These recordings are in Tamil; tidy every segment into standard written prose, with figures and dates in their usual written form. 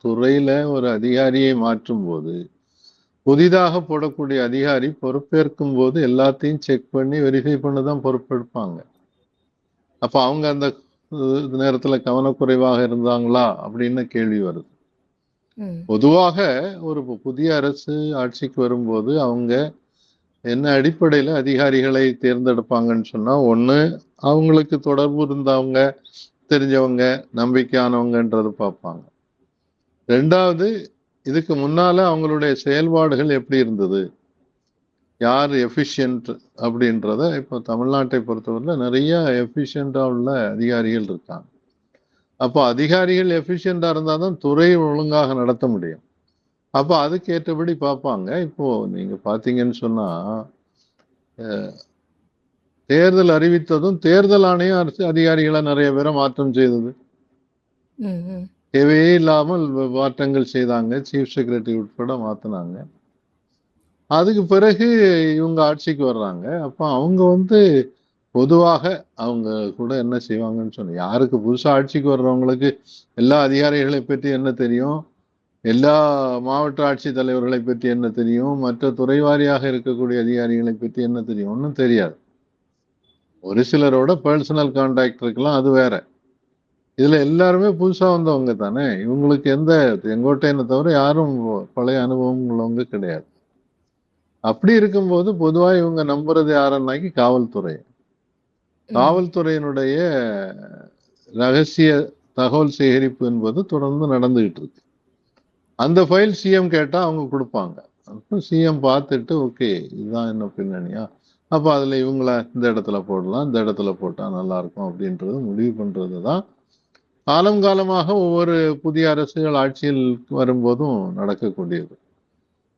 துறையில ஒரு அதிகாரியை மாற்றும்போது, புதிதாக போடக்கூடிய அதிகாரி பொறுப்பேற்கும் போது எல்லாத்தையும் செக் பண்ணி வெரிஃபை பண்ண தான் பொறுப்பெடுப்பாங்க. அப்ப அவங்க அந்த நேரத்துல கவனக்குறைவாக இருந்தாங்களா? அப்படின்னு கேள்வி வருது. ம். பொதுவாக ஒரு புதிய அரசு ஆட்சிக்கு வரும்போது, அவங்க என்ன அடிப்படையில அதிகாரிகளை தேர்ந்தெடுப்பாங்கன்னு சொன்னா, ஒண்ணு அவங்களுக்கு தொடர்பு இருந்தவங்க, தெரிஞ்சவங்க, நம்பிக்கையானவங்கன்றத பார்ப்பாங்க. 2வது இதுக்கு முன்னால அவங்களுடைய செயல்பாடுகள் எப்படி இருந்தது? யார் எஃபிஷியன்ட் அப்படின்றத இப்போ தமிழ்நாட்டை பொறுத்தவரையில நிறைய எஃபிஷியன்ட்டா உள்ள அதிகாரிகள் இருக்காங்க. அப்போ அதிகாரிகள் எஃபிஷியன்ட்டா இருந்தா தான் துறை ஒழுங்காக நடத்த முடியும். அப்போ அதுக்கு ஏற்றபடி பார்ப்பாங்க. இப்போ நீங்க பார்த்தீங்கன்னு சொன்னா, தேர்தல் அறிவித்ததும் தேர்தல் ஆணையம் அரசு அதிகாரிகள நிறைய பேர மாற்றம் செய்தது. ம். ம். தேவையே இல்லாமல் மாற்றங்கள் செய்தாங்க. சீஃப் செக்ரட்டரி உட்பட மாத்துனாங்க. அதுக்கு பிறகு இவங்க ஆட்சிக்கு வர்றாங்க. அப்ப அவங்க பொதுவாக அவங்க கூட என்ன செய்வாங்கன்னு சொன்னா, யாருக்கு புதுசா ஆட்சிக்கு வர்றவங்களுக்கு எல்லா அதிகாரிகளை பற்றி என்ன தெரியும்? எல்லா மாவட்ட ஆட்சித் தலைவர்களை பற்றி என்ன தெரியும்? மற்ற துறை வாரியாக இருக்கக்கூடிய அதிகாரிகளை பற்றி என்ன தெரியும்? ஒண்ணும் தெரியாது. ஒரு சிலரோட பெர்சனல் கான்டாக்ட் இருக்கலாம், அது வேற. இதுல எல்லாருமே புதுசா வந்தவங்க தானே. இவங்களுக்கு செங்கோட்டையனை தவிர யாரும் பழைய அனுபவம் உள்ளவங்க கிடையாது. அப்படி இருக்கும்போது பொதுவா இவங்க நம்புறது யாருன்னாக்கி காவல்துறை. ம். காவல்துறையினுடைய ரகசிய தகவல் சேகரிப்பு என்பது தொடர்ந்து நடந்துகிட்டு இருக்கு. அந்த ஃபைல் சிஎம் கேட்டா அவங்க குடுப்பாங்க. அப்ப சிஎம் பார்த்துட்டு, ஓகே இதுதான் என்ன பின்னணியா? அப்ப அதுல இவங்கள இந்த இடத்துல போடலாம், இந்த இடத்துல போட்டா நல்லா இருக்கும் அப்படின்றது முடிவு பண்றது தான் காலம் காலமாக ஒவ்வொரு புதிய அரசுகள் ஆட்சியில் வரும்போதும் நடக்கக்கூடியது.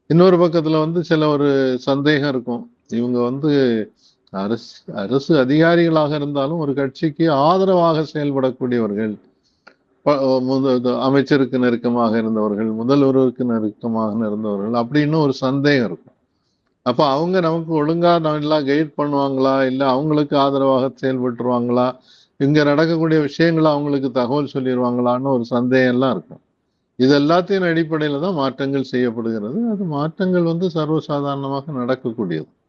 இன்னொரு பக்கத்துல சில ஒரு சந்தேகம் இருக்கும். இவங்க அரசு அரசு அதிகாரிகளாக இருந்தாலும் ஒரு கட்சிக்கு ஆதரவாக செயல்படக்கூடியவர்கள். அமைச்சருக்கு நெருக்கமாக இருந்தவர்கள், முதல்வருக்கு நெருக்கமாக இருந்தவர்கள் அப்படின்னு ஒரு சந்தேகம் இருக்கும். அப்ப அவங்க நமக்கு ஒழுங்கா நல்லா கைட் பண்ணுவாங்களா? இல்ல அவங்களுக்கு ஆதரவாக செயல்பட்டுருவாங்களா? இங்க நடக்கக்கூடிய விஷயங்கள அவங்களுக்கு தகவல் சொல்லிருவாங்களான்னு ஒரு சந்தேகம் எல்லாம் இருக்கும். இது எல்லாத்தின் அடிப்படையில தான் மாற்றங்கள் செய்யப்படுகிறது. அது மாற்றங்கள் சர்வசாதாரணமாக நடக்கக்கூடியது.